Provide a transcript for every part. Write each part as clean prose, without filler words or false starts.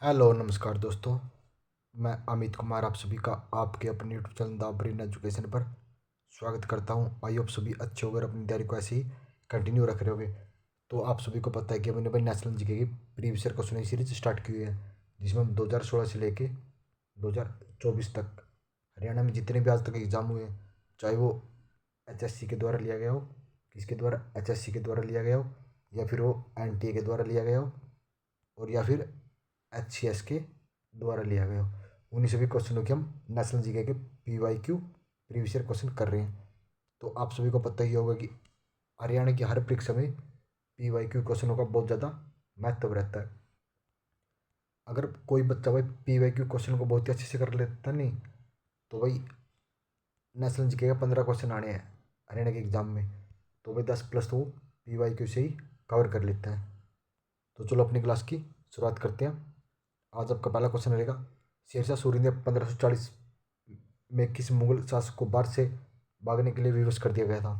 Hello नमस्कार दोस्तों। मैं अमित कुमार आप सभी का आपके अपने YouTube channel the brain education पर स्वागत करता हूं। आई होप सभी अच्छे होकर अपनी तैयारी को ऐसे ही कंटिन्यू रख रहे होगे। तो आप सभी को पता है कि मैंने भाई नेशनल जीके की previous year question series start की हुई है, जिसमें हम 2016 से लेके 2024 तक हरियाणा में जितने भी आज तक एग्ज़ाम हुए, चाहे वो HSC के द्वारा लिया गया हो, किसके द्वारा, HSC के द्वारा लिया गया हो, या फिर वो NTA के द्वारा लिया गया हो, और या फिर HCS के द्वारा लिया गया हो, उन्हीं सभी क्वेश्चनों की हम नेशनल जीके के PYQ प्रीवियस ईयर क्वेश्चन कर रहे हैं। तो आप सभी को पता ही होगा कि हरियाणा की हर परीक्षा में PYQ क्वेश्चनों का बहुत ज़्यादा महत्व रहता है। अगर कोई बच्चा भाई PYQ क्वेश्चन को बहुत ही अच्छे से कर लेता नहीं, तो भाई नेशनल जीके का 15 क्वेश्चन आने हैं हरियाणा के एग्ज़ाम में, तो भाई 10 प्लस तो वो PYQ से ही कवर कर लेता है। तो चलो अपनी क्लास की शुरुआत करते हैं। आज आपका पहला क्वेश्चन रहेगा, शेरशाह सूरी ने 1540 में किस मुगल शासक को भारत से भागने के लिए विवश कर दिया गया था?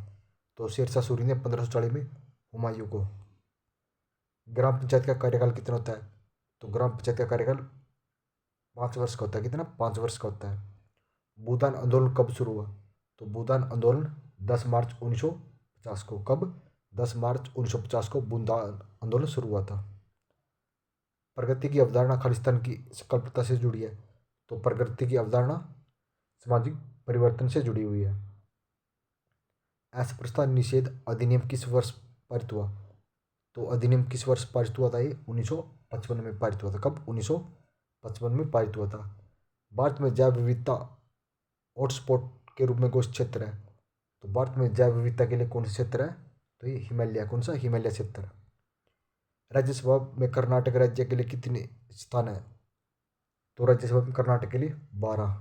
तो शेरशाह सूरी ने 1540 में हुमायूं को। ग्राम पंचायत का कार्यकाल कितना होता है? तो ग्राम पंचायत का कार्यकाल 5 वर्ष का होता है। कितना? 5 वर्ष का होता है। भूदान आंदोलन कब शुरू हुआ? तो भूदान आंदोलन 10 मार्च 1950 को। कब? 10 मार्च 1950 को भूदान आंदोलन शुरू हुआ था। प्रगति की अवधारणा खालिस्तान की संकल्पना से जुड़ी है। तो प्रगति की अवधारणा सामाजिक परिवर्तन से जुड़ी हुई है। अस्पृश्यता निषेध अधिनियम किस वर्ष पारित हुआ? तो अधिनियम किस वर्ष पारित हुआ था? ये 1955 में पारित हुआ था। कब? 1955 में पारित हुआ था। भारत में जैव विविधता हॉटस्पॉट के रूप में कौन सा क्षेत्र है? तो भारत में जैव विविधता के लिए कौन सा क्षेत्र है? तो ये हिमालय। कौन सा? हिमालय क्षेत्र। राज्यसभा में कर्नाटक राज्य के लिए कितने स्थान है? तो राज्यसभा में कर्नाटक के लिए 12।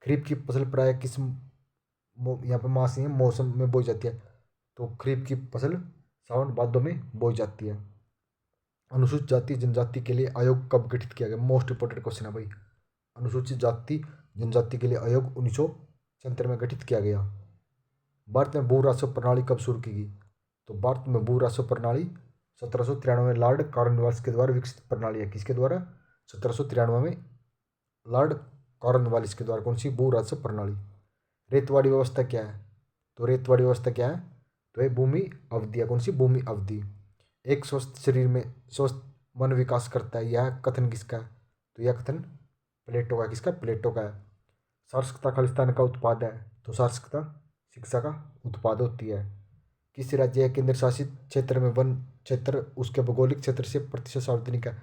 खरीफ की फसल प्राय किस यहाँ पे मास नहीं है, मौसम में बोई जाती है? तो खरीफ की फसल सावन भादों में बोई जाती है। अनुसूचित जाति जनजाति के लिए आयोग कब गठित किया गया? मोस्ट इंपोर्टेंट क्वेश्चन है भाई। अनुसूचित जाति जनजाति के लिए आयोग 1977 में गठित किया गया। भारत में भू राजस्व प्रणाली कब शुरू की गई? तो भारत में भू राजस्व प्रणाली 1793 में लॉर्ड कॉर्नवालिस के द्वारा विकसित प्रणाली है। किसके द्वारा? 1793 में लॉर्ड कॉर्नवालिस के द्वारा। कौन सी? भू राजस्व प्रणाली। रेतवाड़ी व्यवस्था क्या है? तो रेतवाड़ी व्यवस्था क्या है? तो ये भूमि अवधि है। कौन सी? भूमि अवधि। एक स्वस्थ शरीर में स्वस्थ मन विकास करता है, यह कथन किसका है? तो यह कथन प्लेटो का। किसका? प्लेटो का है। साक्षरता खालिस्तान का उत्पाद है। तो साक्षरता शिक्षा का उत्पाद होती है। किस राज्य या केंद्र शासित क्षेत्र में वन क्षेत्र उसके भौगोलिक क्षेत्र से प्रतिशत सार्वजनिक है?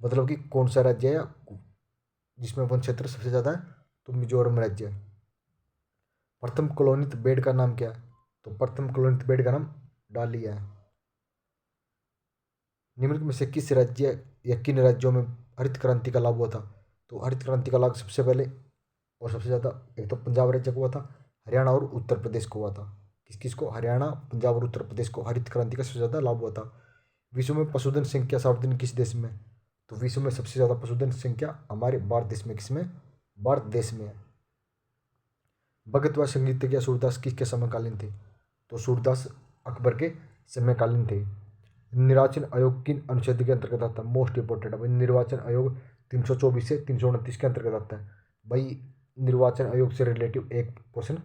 मतलब कि कौन सा राज्य है जिसमें वन क्षेत्र सबसे ज़्यादा है? तो मिजोरम राज्य है। प्रथम कॉलोनित बेड का नाम क्या है? तो प्रथम कॉलोनित बेड का नाम डालिया है। निम्नलिखित में से किस राज्य या किन राज्यों में हरित क्रांति का लागू हुआ था? तो हरित क्रांति का लागू सबसे पहले और सबसे ज़्यादा एक तो पंजाब राज्य को हुआ था, हरियाणा और उत्तर प्रदेश को हुआ था। किस किस को? हरियाणा, पंजाब और उत्तर प्रदेश को हरित क्रांति का सबसे ज़्यादा लाभ हुआ था। विश्व में पशुधन संख्या सार्वजनिक किस देश में? तो विश्व में सबसे ज़्यादा पशुधन संख्या हमारे भारत देश में। किसमें? भारत देश में है। भगत व संगीतज्ञ सूरदास किसके समकालीन थे? तो सूरदास अकबर के समकालीन थे। निर्वाचन आयोग किन अनुच्छेद के अंतर्गत आता है? मोस्ट इंपोर्टेंट है भाई। निर्वाचन आयोग 324 से 329 के अंतर्गत आता है भाई। निर्वाचन आयोग से रिलेटिव एक क्वेश्चन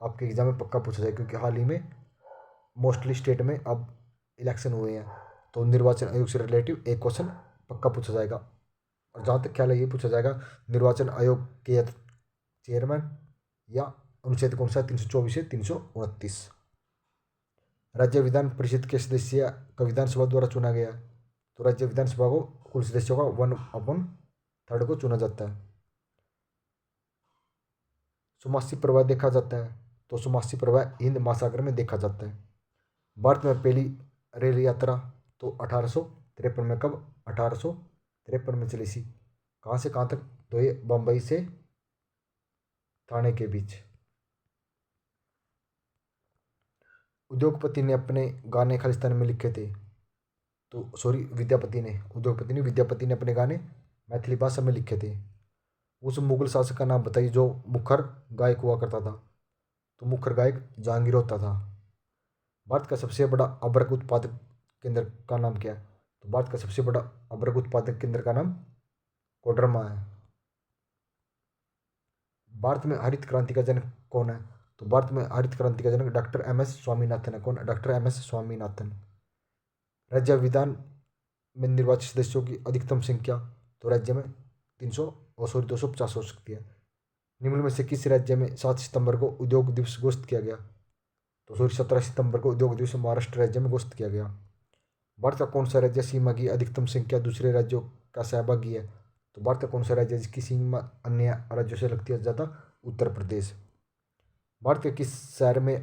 आपके एग्जाम में पक्का पूछा जाए, क्योंकि हाल ही में मोस्टली स्टेट में अब इलेक्शन हुए हैं, तो निर्वाचन आयोग से रिलेटिव एक क्वेश्चन पक्का पूछा जाएगा। और जहाँ तक ख्याल है ये पूछा जाएगा निर्वाचन आयोग के चेयरमैन या अनुच्छेद कौन सा? 324 से 329। राज्य विधान परिषद के सदस्य का विधानसभा द्वारा चुना गया। तो राज्य विधानसभा को कुल सदस्यों का 1/3 को चुना जाता है। सुमासी प्रवाह देखा जाता है। तो सुमासी प्रवाह हिंद महासागर में देखा जाता है। भारत में पहली रेल यात्रा तो 1853 में। कब? 1853 में चली सी। कहाँ से कहाँ तक? तो ये बम्बई से ठाणे के बीच। उद्योगपति ने अपने गाने खालिस्तान में लिखे थे। तो सॉरी, विद्यापति ने, उद्योगपति ने, विद्यापति ने अपने गाने मैथिली भाषा में लिखे थे। उस मुगल शासक का नाम बताइए जो मुखर गायक हुआ करता था। तो मुखर गायक जहांगीर होता था। भारत का सबसे बड़ा अभ्रक उत्पादक केंद्र का नाम क्या है? तो भारत का सबसे बड़ा अभ्रक उत्पादक केंद्र का नाम कोडरमा है। भारत में हरित क्रांति का जनक कौन है? तो भारत में हरित क्रांति का जनक डॉक्टर एम एस स्वामीनाथन है। कौन? Doctor M S Swaminathan. राज्य विधान में निर्वाचित सदस्यों की अधिकतम संख्या? तो राज्य में 250 हो सकती है। निम्न में से किस राज्य में 7 सितंबर को उद्योग दिवस घोषित किया गया? तो 17 सितंबर को उद्योग दिवस महाराष्ट्र राज्य में घोषित किया गया। भारत का कौन सा राज्य सीमा की अधिकतम संख्या दूसरे राज्यों का सहभागी है? तो भारत का कौन सा राज्य जिसकी सीमा अन्य राज्यों से लगती है ज़्यादा? उत्तर प्रदेश। भारत के किस शहर में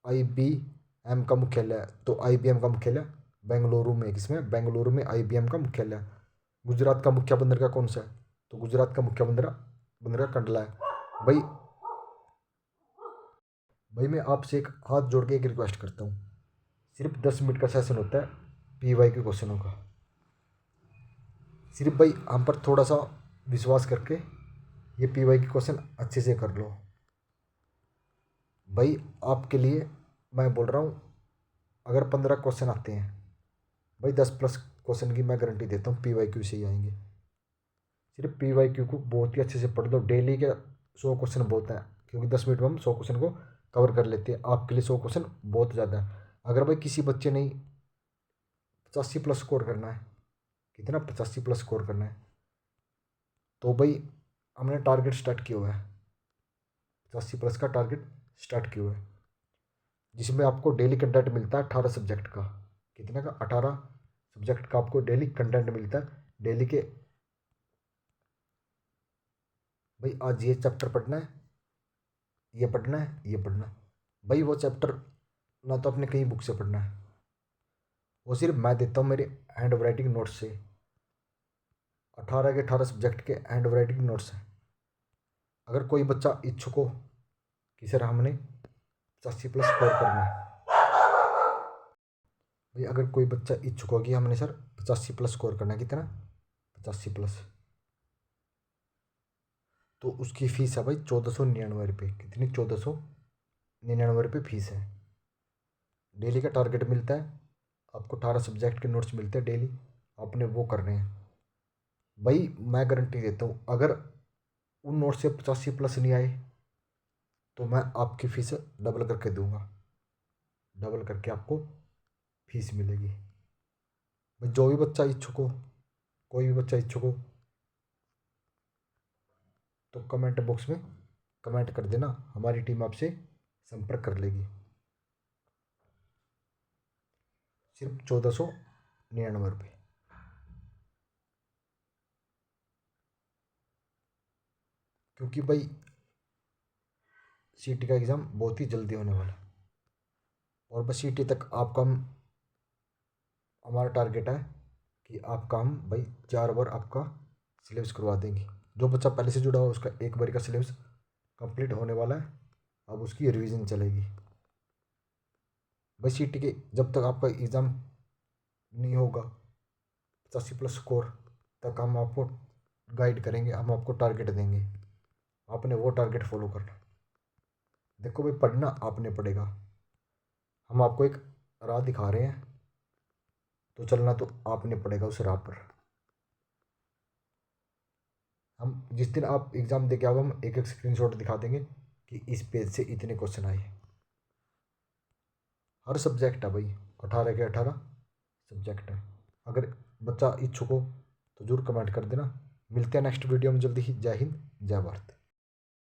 IBM का मुख्यालय है? तो IBM का मुख्यालय बेंगलुरु में। किसमें? बेंगलुरु में IBM का मुख्यालय है। गुजरात का मुख्य बंदरगाह कौन सा है? तो गुजरात का मुख्य बंदरगाह कंडला है। भाई मैं आपसे एक हाथ जोड़ के एक रिक्वेस्ट करता हूँ। सिर्फ 10 मिनट का सेशन होता है PY के क्वेश्चनों का। सिर्फ भाई हम पर थोड़ा सा विश्वास करके ये PY के क्वेश्चन अच्छे से कर लो। भाई आपके लिए मैं बोल रहा हूँ, अगर 15 क्वेश्चन आते हैं भाई 10+ क्वेश्चन की मैं गारंटी देता हूँ PYQ से ही आएंगे। सिर्फ PYQ को बहुत ही अच्छे से पढ़ दो। डेली के 100 क्वेश्चन बहुत हैं, क्योंकि 10 मिनट में हम 100 क्वेश्चन को कवर कर लेते हैं। आपके लिए 100 क्वेश्चन बहुत ज़्यादा है। अगर भाई किसी बच्चे ने 85+ स्कोर करना है, कितना? 85+ स्कोर करना है, तो भाई हमने टारगेट स्टार्ट किया हुआ है, 85+ का टारगेट स्टार्ट किया हुआ है, जिसमें आपको डेली कंटेंट मिलता है 18 सब्जेक्ट का। कितना का? 18 सब्जेक्ट का आपको डेली कंटेंट मिलता है। डेली के भाई आज ये चैप्टर पढ़ना है, ये पढ़ना है, ये पढ़ना है। भाई वो चैप्टर ना तो अपने कहीं बुक से पढ़ना है, वो सिर्फ मैं देता हूँ मेरे हैंड राइटिंग नोट्स से। 18 के 18 सब्जेक्ट के हैंड राइटिंग नोट्स हैं। अगर कोई बच्चा इच्छुक हो कि सर हमने 85+ स्कोर करना है, भाई अगर कोई बच्चा इच्छुक हो कि हमने सर 85+ स्कोर करना है, कितना? 85+, तो उसकी फ़ीस है भाई 1499 रुपये। कितनी? 1499 रुपये फ़ीस है। डेली का टारगेट मिलता है आपको, 18 सब्जेक्ट के नोट्स मिलते हैं डेली, आपने वो करने हैं। भाई मैं गारंटी देता हूँ, अगर उन नोट से 85+ नहीं आए तो मैं आपकी फ़ीस डबल करके दूंगा। डबल करके आपको फीस मिलेगी। भाई जो भी बच्चा इच्छुक हो, कोई भी बच्चा इच्छुक हो, तो कमेंट बॉक्स में कमेंट कर देना, हमारी टीम आपसे संपर्क कर लेगी। सिर्फ 1499 रुपये। क्योंकि भाई CT का एग्ज़ाम बहुत ही जल्दी होने वाला है, और बस CT तक आपका हमारा टारगेट है कि आपका हम भाई 4 बार आपका सिलेबस करवा देंगे। जो बच्चा पहले से जुड़ा हो उसका एक बार का सिलेबस कंप्लीट होने वाला है, अब उसकी रिवीजन चलेगी। भाई CT के जब तक आपका एग्ज़ाम नहीं होगा 85+ स्कोर तक, हम आपको गाइड करेंगे, हम आपको टारगेट देंगे, आपने वो टारगेट फॉलो करना। देखो भाई पढ़ना आपने पड़ेगा, हम आपको एक राह दिखा रहे हैं, तो चलना तो आपने पड़ेगा उस राह पर। हम जिस दिन आप एग्ज़ाम दे के आओगे, हम एक एक स्क्रीनशॉट दिखा देंगे कि इस पेज से इतने क्वेश्चन आए। हर सब्जेक्ट है भाई, 18 के 18 सब्जेक्ट है। अगर बच्चा इच्छुक हो तो ज़रूर कमेंट कर देना। मिलते हैं नेक्स्ट वीडियो में जल्दी ही। जय हिंद, जय भारत।